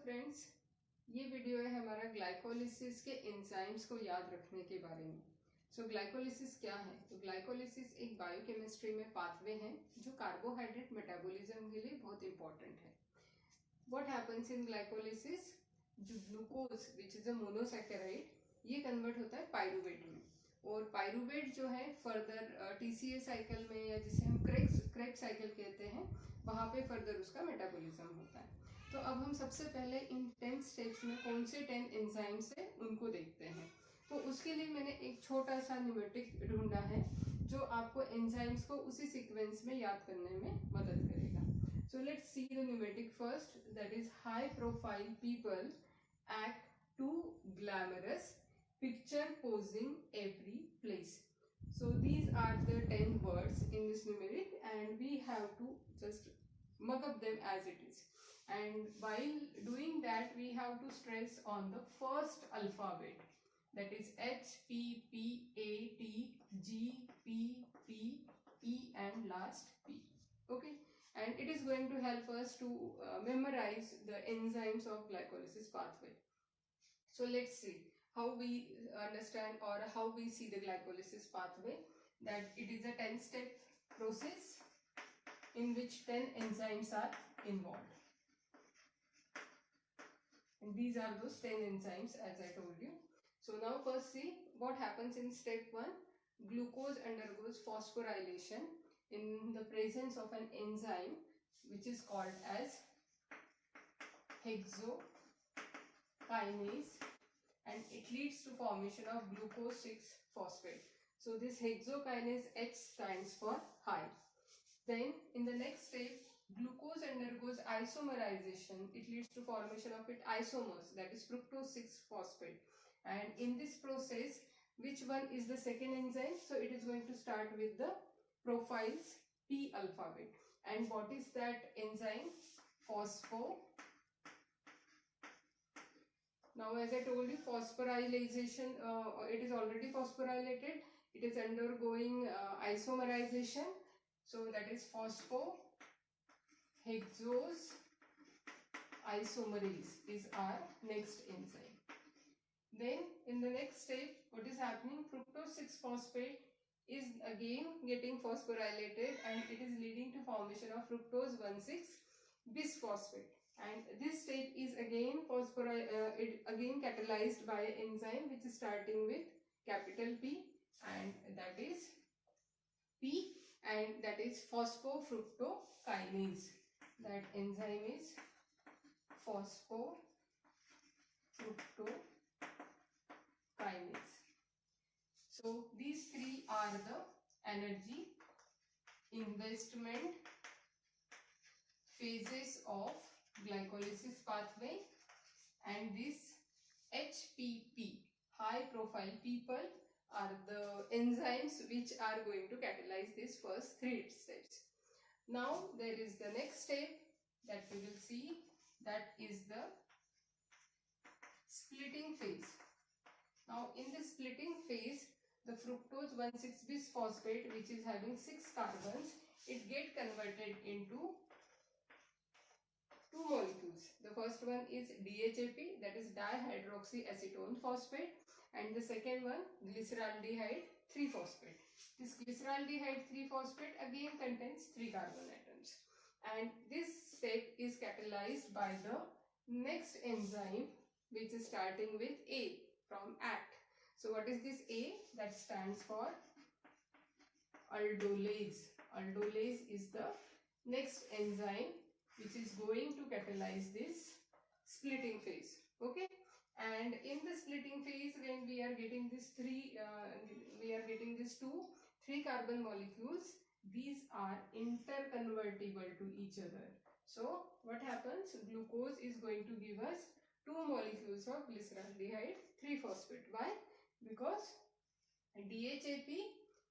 Friends, ये video है हमारा ग्लाइकोलिसिस के एंजाइम्स को याद रखने के बारे में। ग्लाइकोलिसिस क्या है? तो ग्लाइकोलिसिस एक बायोकेमिस्ट्री में पाथवे है जो कार्बोहाइड्रेट मेटाबॉलिज्म के लिए बहुत इंपॉर्टेंट है। What happens in glycolysis? जो glucose which is a monosaccharide ये कन्वर्ट होता है पायरूवेट में, और पायरूवेट जो है फर्दर टीसीए साइकिल में या जिसे हम क्रेब्स साइकिल कहते हैं वहां पे फर्दर उसका मेटाबॉलिज्म होता है। तो अब हम सबसे पहले इन 10 स्टेप्स में कौन से 10 एंजाइम्स है उनको देखते हैं। तो उसके लिए मैंने एक छोटा सा न्यूमेटिक ढूंढा है जो आपको एंजाइम्स को उसी सीक्वेंस में याद करने में मदद करेगा। So let's see the pneumatic first, that is high profile people act too glamorous, picture posing every place. So these are the 10 words in this numeric and we have to just mug up them as it is. And while doing that we have to stress on the first alphabet, that is H, P, P, A, T, G, P, P, E and last P. Okay. And it is going to help us to memorize the enzymes of glycolysis pathway. So let's see how we understand or how we see the glycolysis pathway, that it is a 10-step process in which 10 enzymes are involved. And these are those 10 enzymes as I told you. So now first see what happens in step 1. Glucose undergoes phosphorylation in the presence of an enzyme which is called as hexokinase, and it leads to formation of glucose 6-phosphate. So this hexokinase H stands for high. Then in the next step glucose undergoes isomerization. It leads to formation of its isomers, that is fructose 6-phosphate. And in this process, which one is the second enzyme? So it is going to start with the profiles P alphabet. And what is that enzyme? Phospho. Now as I told you, phosphorylation, it is already phosphorylated. It is undergoing isomerization. So that is phosphohexose isomerase is our next enzyme. Then in the next step, what is happening? Fructose 6-phosphate is again getting phosphorylated and it is leading to formation of fructose 1,6-bisphosphate. And this step is again catalyzed by an enzyme which is starting with capital P, and that is P, and that is phosphofructokinase. That enzyme is phosphofructokinase. So these three are the energy investment phases of glycolysis pathway, and this HPP, high profile people, are the enzymes which are going to catalyze these first 3 steps. Now there is the next step that we will see, that is the splitting phase. Now in the splitting phase, the fructose 1,6-bisphosphate, which is having 6 carbons, it get converted into 2 molecules. The first one is DHAP, that is dihydroxyacetone phosphate, and the second one glyceraldehyde 3-phosphate. This glyceraldehyde 3-phosphate again contains 3 carbon atoms, and this step is catalyzed by the next enzyme which is starting with A from ACT. So what is this A? That stands for aldolase. Aldolase is the next enzyme which is going to catalyze this splitting phase. Okay, and in the splitting phase, when we are getting this 3 carbon molecules, these are interconvertible to each other. So what happens? Glucose is going to give us 2 molecules of glyceraldehyde 3-phosphate. Why? Because DHAP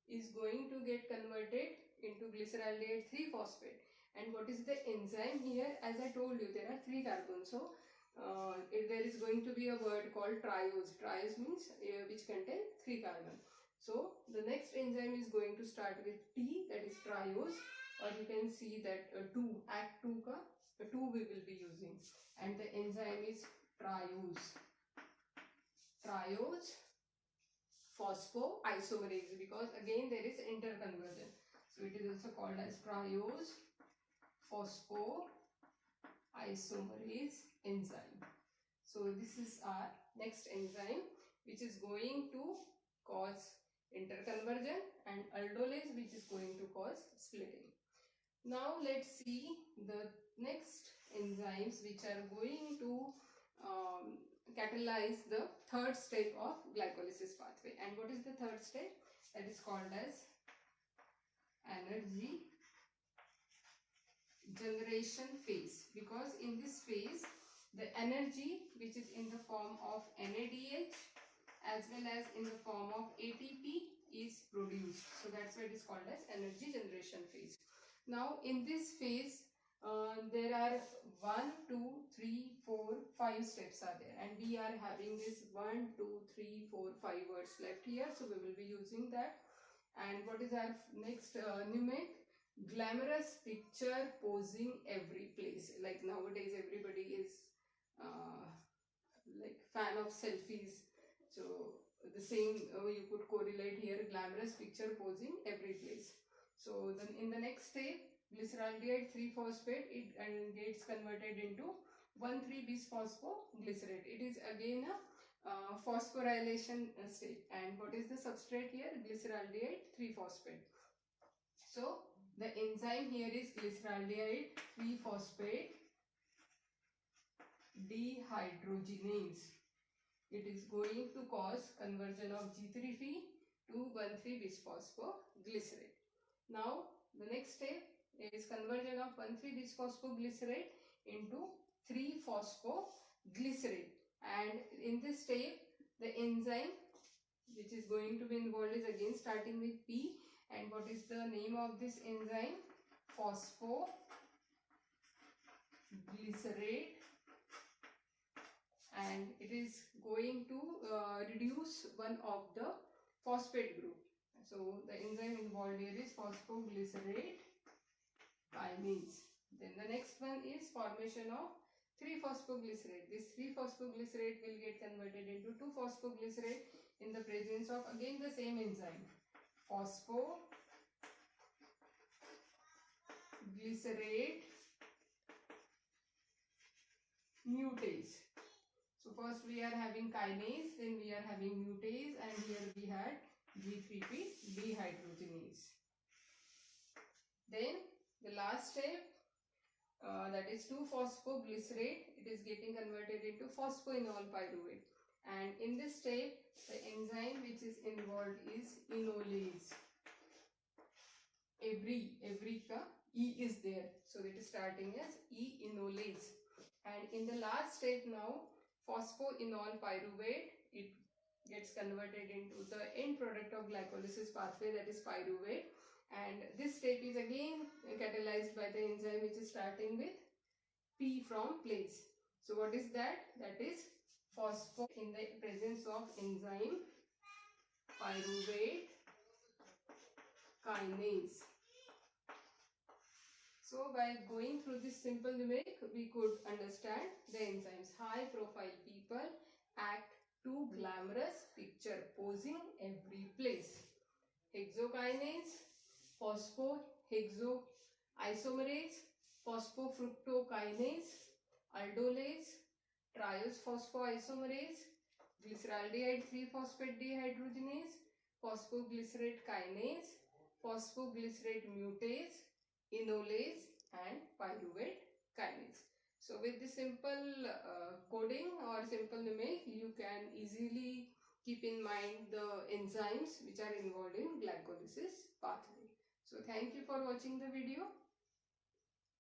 is going to get converted into glyceraldehyde 3-phosphate. And what is the enzyme here? As I told you, there are 3 carbons. So there is going to be a word called triose. Triose means which contain 3 carbon. So the next enzyme is going to start with T, that is triose, or you can see that 2, ACT 2 ka 2 we will be using. and the enzyme is triose phosphoisomerase, because again there is interconversion. So it is also called as triose phosphoisomerase enzyme. So this is our next enzyme which is going to cause interconversion, and aldolase which is going to cause splitting. Now let's see the next enzymes which are going to catalyze the third step of glycolysis pathway. And what is the third step? That is called as energy generation phase, because in this phase the energy which is in the form of NADH as well as in the form of ATP is produced. So that's why it is called as energy generation phase. Now in this phase there are 1, 2, 3, 4, 5 steps are there, and we are having this 1, 2, 3, 4, 5 words left here, so we will be using that. And what is our next mnemonic? Glamorous picture posing every place. Like nowadays everybody is like fan of selfies, so the same you could correlate here, glamorous picture posing every place. So then in the next step, glyceraldehyde 3-phosphate, it and gets converted into 1,3-bisphosphoglycerate. It is again a phosphorylation step. And what is the substrate here? Glyceraldehyde 3-phosphate. So the enzyme here is glyceraldehyde 3-phosphate dehydrogenase. It is going to cause conversion of G3P to 1,3-bisphosphoglycerate. Now the next step is conversion of 1,3-bisphosphoglycerate into 3-phosphoglycerate. And in this step the enzyme which is going to be involved is again starting with P. And what is the name of this enzyme? Phosphoglycerate. And it is going to reduce one of the phosphate group. So the enzyme involved here is phosphoglycerate kinase. Then the next one is formation of 3-phosphoglycerate. This 3-phosphoglycerate will get converted into 2-phosphoglycerate in the presence of again the same enzyme, phosphoglycerate mutase. So first we are having kinase, then we are having mutase, and here we had G3P dehydrogenase. Then the last step, that is 2-phosphoglycerate, it is getting converted into phosphoenol pyruvate. And in this step the enzyme which is involved is enolase. Every ka E is there, so it is starting as enolase. And in the last step now, phosphoenol pyruvate, it gets converted into the end product of glycolysis pathway, that is pyruvate. And this step is again catalyzed by the enzyme which is starting with P from place. So what is that? That is phospho in the presence of enzyme pyruvate kinase. So by going through this simple numeric, we could understand the enzymes. High profile people act too glamorous, picture posing every place. Hexokinase, phosphohexoisomerase, phosphofructokinase, aldolase, triose phosphoisomerase, glyceraldehyde 3-phosphate dehydrogenase, phosphoglycerate kinase, phosphoglycerate mutase, enolase, and pyruvate kinase. So with the simple coding or simple numeric, you can easily keep in mind the enzymes which are involved in glycolysis pathway. So thank you for watching the video.